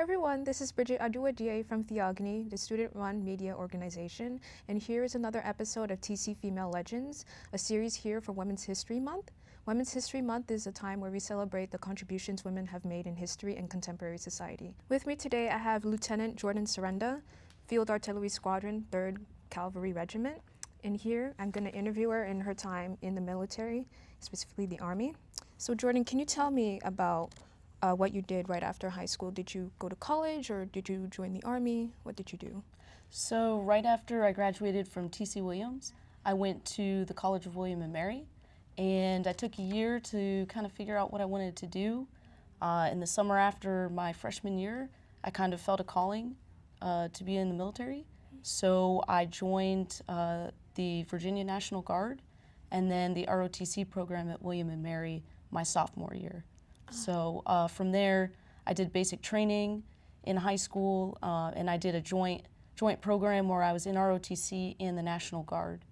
everyone, this is Bridget Aduadie from Theogony, the student-run media organization, and here is another episode of TC Female Legends, a series here for Women's History Month. Women's History Month is a time where we celebrate the contributions women have made in history and contemporary society. With me today, I have Lieutenant Jordan Cirenza, Field Artillery Squadron, 3rd Cavalry Regiment. And here, I'm going to interview her in her time in the military, specifically the Army. So Jordan, can you tell me about what you did right after high school? Did you go to college or did you join the Army? What did you do? So right after I graduated from T.C. Williams, I went to the College of William and Mary, and I took a year to kind of figure out what I wanted to do. In the summer after my freshman year, I kind of felt a calling to be in the military. So I joined the Virginia National Guard and then the ROTC program at William and Mary my sophomore year. So from there, I did basic training in high school, and I did a joint program where I was in ROTC and the National Guard.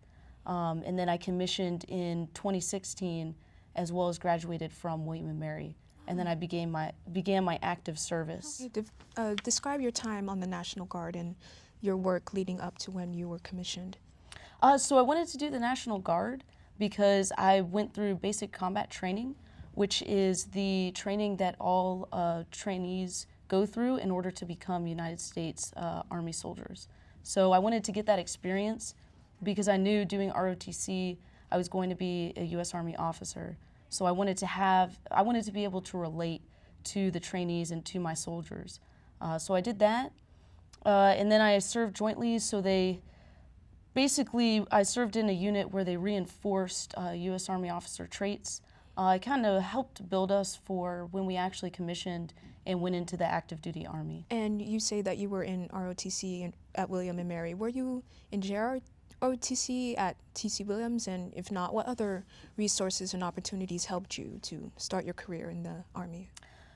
And then I commissioned in 2016, as well as graduated from William and Mary. And then I began my active service. Okay. Describe your time on the National Guard and your work leading up to when you were commissioned. So I wanted to do the National Guard because I went through basic combat training, which is the training that all trainees go through in order to become United States Army soldiers. So I wanted to get that experience because I knew doing ROTC I was going to be a U.S. Army officer. So I wanted to be able to relate to the trainees and to my soldiers. So I did that, and then I served jointly. So I served in a unit where they reinforced U.S. Army officer traits. It kind of helped build us for when we actually commissioned and went into the active duty Army. And you say that you were in ROTC at William and Mary. Were you in JROTC at TC Williams? And if not, what other resources and opportunities helped you to start your career in the Army?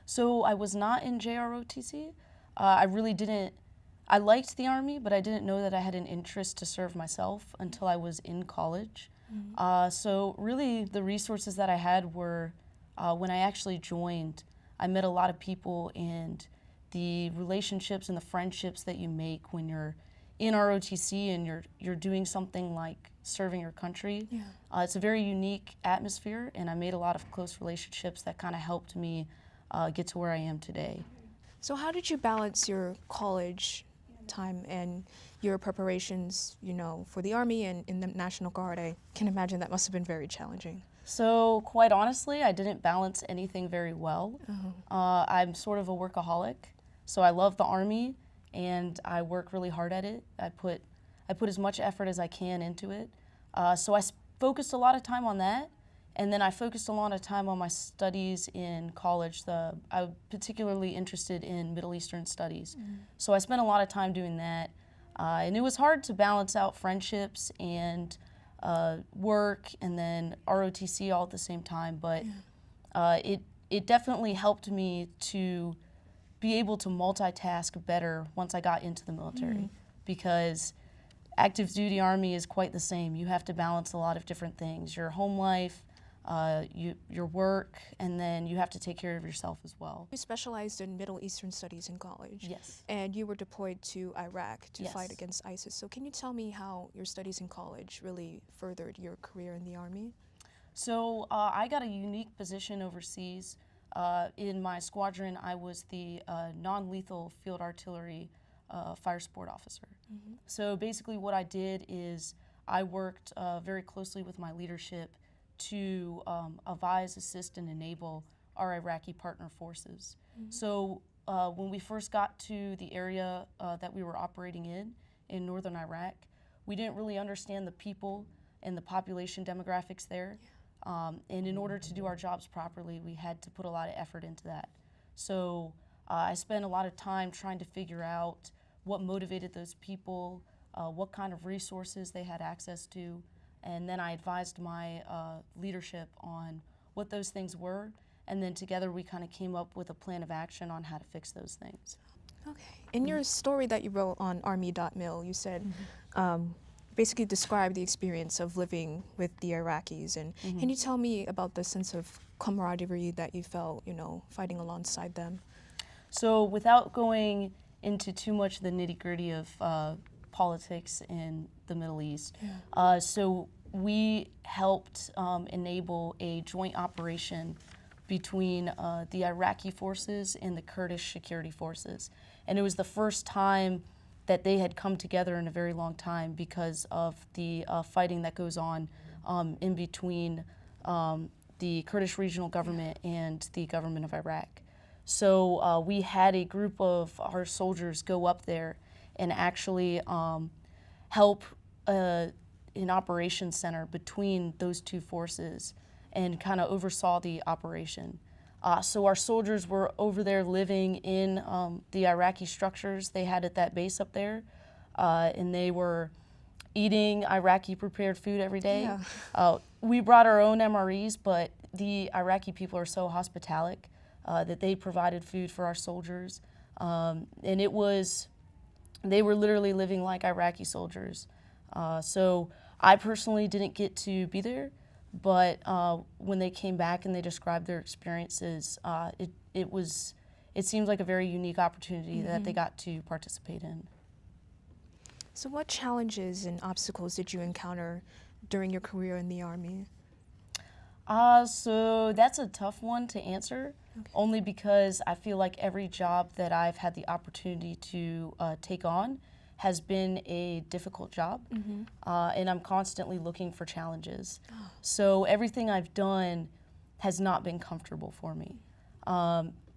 So I was not in JROTC. I liked the Army, but I didn't know that I had an interest to serve myself until I was in college. Mm-hmm. So really the resources that I had were when I actually joined, I met a lot of people, and the relationships and the friendships that you make when you're in ROTC and you're doing something like serving your country. Yeah. It's a very unique atmosphere, and I made a lot of close relationships that kind of helped me get to where I am today. So how did you balance your college time and your preparations, for the Army and in the National Guard? I can imagine that must have been very challenging. So quite honestly, I didn't balance anything very well. Uh-huh. I'm sort of a workaholic, so I love the Army and I work really hard at it. I put as much effort as I can into it. So I focused a lot of time on that, and then I focused a lot of time on my studies in college. I'm particularly interested in Middle Eastern studies. Mm-hmm. So I spent a lot of time doing that. And it was hard to balance out friendships and work and then ROTC all at the same time, but it definitely helped me to be able to multitask better once I got into the military, because active duty Army is quite the same. You have to balance a lot of different things, your home life, your work, and then you have to take care of yourself as well. You specialized in Middle Eastern studies in college. Yes. And you were deployed to Iraq to Yes. fight against ISIS. So can you tell me how your studies in college really furthered your career in the Army? So I got a unique position overseas. In my squadron, I was the non-lethal field artillery fire support officer. Mm-hmm. So basically what I did is I worked very closely with my leadership to advise, assist, and enable our Iraqi partner forces. Mm-hmm. So when we first got to the area that we were operating in northern Iraq, we didn't really understand the people and the population demographics there. Yeah. And in order to do our jobs properly, we had to put a lot of effort into that. So I spent a lot of time trying to figure out what motivated those people, what kind of resources they had access to, and then I advised my leadership on what those things were, and then together we kind of came up with a plan of action on how to fix those things. Okay. In your story that you wrote on Army.mil, you said basically described the experience of living with the Iraqis, and can you tell me about the sense of camaraderie that you felt, fighting alongside them? So without going into too much of the nitty-gritty of politics in the Middle East, so we helped enable a joint operation between the Iraqi forces and the Kurdish security forces. And it was the first time that they had come together in a very long time because of the fighting that goes on in between the Kurdish regional government and the government of Iraq. So we had a group of our soldiers go up there and actually help an operations center between those two forces and kind of oversaw the operation. So our soldiers were over there living in the Iraqi structures they had at that base up there, and they were eating Iraqi prepared food every day. Yeah. We brought our own MREs, but the Iraqi people are so hospitalic that they provided food for our soldiers. And they were literally living like Iraqi soldiers. So I personally didn't get to be there, but when they came back and they described their experiences, it seems like a very unique opportunity that they got to participate in. So what challenges and obstacles did you encounter during your career in the Army? So that's a tough one to answer, only because I feel like every job that I've had the opportunity to take on has been a difficult job, and I'm constantly looking for challenges. So everything I've done has not been comfortable for me.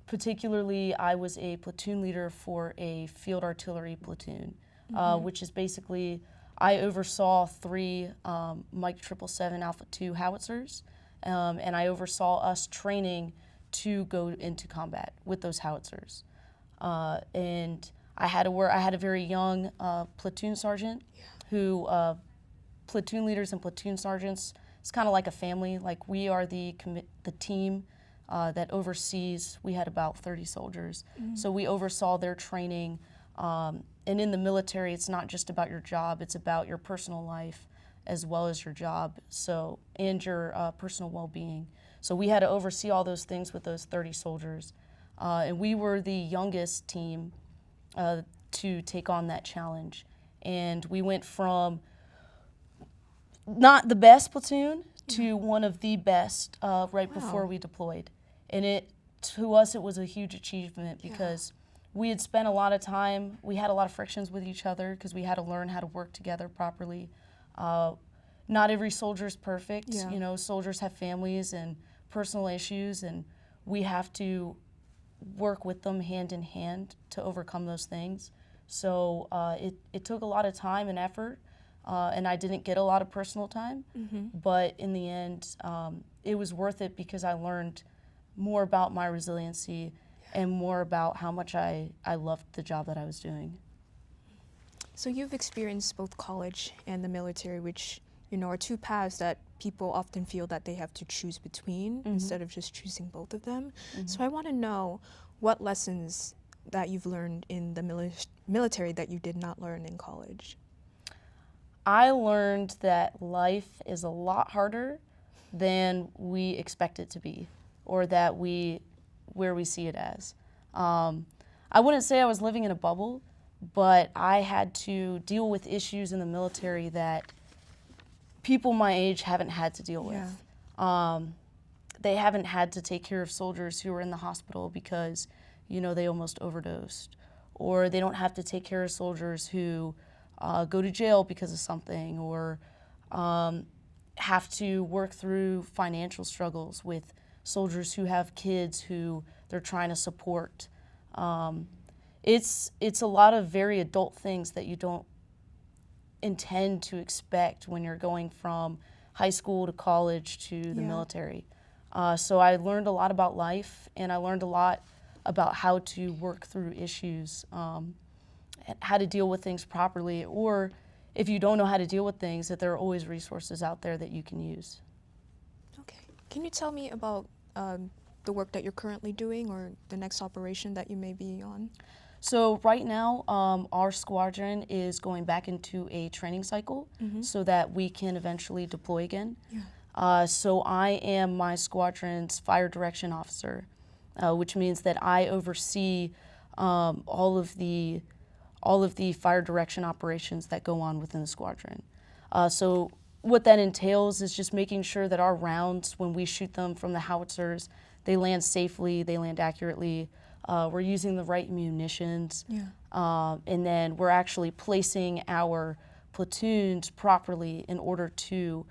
Particularly, I was a platoon leader for a field artillery platoon, which is basically, I oversaw 3 Mike 777 Alpha II howitzers, and I oversaw us training to go into combat with those howitzers. And I had a very young platoon sergeant who, platoon leaders and platoon sergeants, it's kind of like a family. Like, we are the team that oversees, we had about 30 soldiers. So we oversaw their training. And in the military, it's not just about your job, it's about your personal life as well as your job, and your personal well-being. So we had to oversee all those things with those 30 soldiers. And we were the youngest team to take on that challenge. And we went from not the best platoon to one of the best right before we deployed. And to us, it was a huge achievement because we had spent a lot of time, we had a lot of frictions with each other because we had to learn how to work together properly. Not every soldier is perfect. You know, soldiers have families and personal issues, and we have to work with them hand in hand to overcome those things. So it took a lot of time and effort, and I didn't get a lot of personal time, but in the end, it was worth it because I learned more about my resiliency and more about how much I loved the job that I was doing. So you've experienced both college and the military, which, you know, are 2 paths that people often feel that they have to choose between instead of just choosing both of them. So I want to know what lessons that you've learned in the military that you did not learn in college. I learned that life is a lot harder than we expect it to be, or where we see it as. I wouldn't say I was living in a bubble, but I had to deal with issues in the military that people my age haven't had to deal with. They haven't had to take care of soldiers who are in the hospital because, you know, they almost overdosed. Or they don't have to take care of soldiers who go to jail because of something, or have to work through financial struggles with soldiers who have kids who they're trying to support. It's a lot of very adult things that you don't intend to expect when you're going from high school to college to the military. So I learned a lot about life, and I learned a lot about how to work through issues, how to deal with things properly, or if you don't know how to deal with things, that there are always resources out there that you can use. Okay. Can you tell me about the work that you're currently doing or the next operation that you may be on? So right now, our squadron is going back into a training cycle so that we can eventually deploy again. So I am my squadron's fire direction officer, which means that I oversee all of the fire direction operations that go on within the squadron. So what that entails is just making sure that our rounds, when we shoot them from the howitzers, they land safely, they land accurately. We're using the right munitions, and then we're actually placing our platoons properly in order to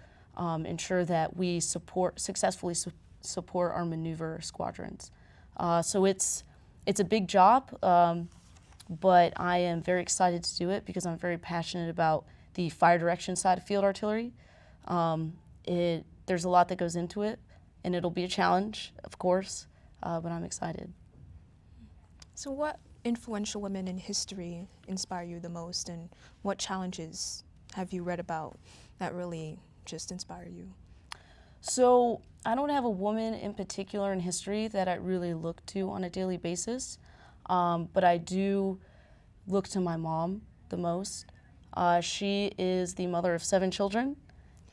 ensure that we successfully support our maneuver squadrons. So it's a big job, but I am very excited to do it because I'm very passionate about the fire direction side of field artillery. There's a lot that goes into it, and it'll be a challenge, of course, but I'm excited. So what influential women in history inspire you the most, and what challenges have you read about that really just inspire you? So I don't have a woman in particular in history that I really look to on a daily basis, but I do look to my mom the most. She is the mother of 7 children,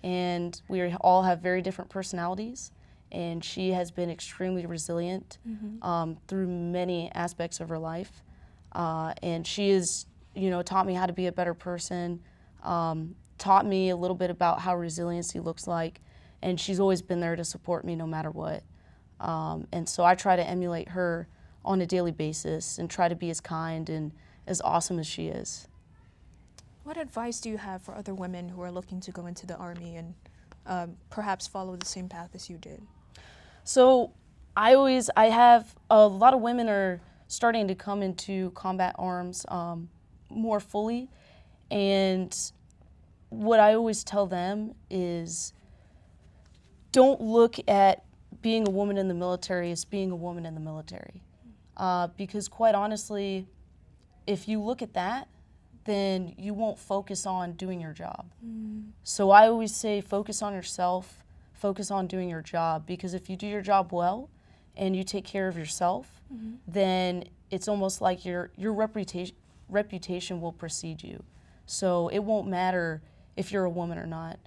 and we all have very different personalities, and she has been extremely resilient through many aspects of her life. And she has, taught me how to be a better person, taught me a little bit about how resiliency looks like, and she's always been there to support me no matter what. And so I try to emulate her on a daily basis and try to be as kind and as awesome as she is. What advice do you have for other women who are looking to go into the Army and perhaps follow the same path as you did? So I have a lot of women are starting to come into combat arms more fully, and what I always tell them is don't look at being a woman in the military as being a woman in the military. Because quite honestly, if you look at that, then you won't focus on doing your job. So I always say focus on yourself, focus on doing your job, because if you do your job well and you take care of yourself, then it's almost like your reputation will precede you. So it won't matter if you're a woman or not.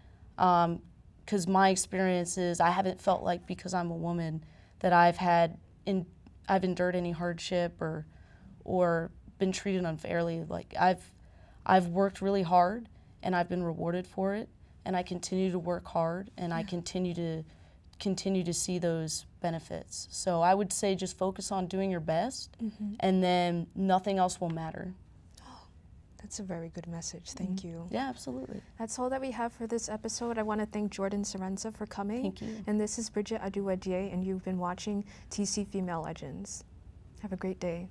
Because my experience is I haven't felt like because I'm a woman that I've endured any hardship or been treated unfairly. Like I've worked really hard and I've been rewarded for it, and I continue to work hard, and I continue to see those benefits. So I would say just focus on doing your best, and then nothing else will matter. That's a very good message. Thank you. Yeah, absolutely. That's all that we have for this episode. I want to thank Jordan Cirenza for coming. Thank you. And this is Bridget Aduadie, and you've been watching TC Female Legends. Have a great day.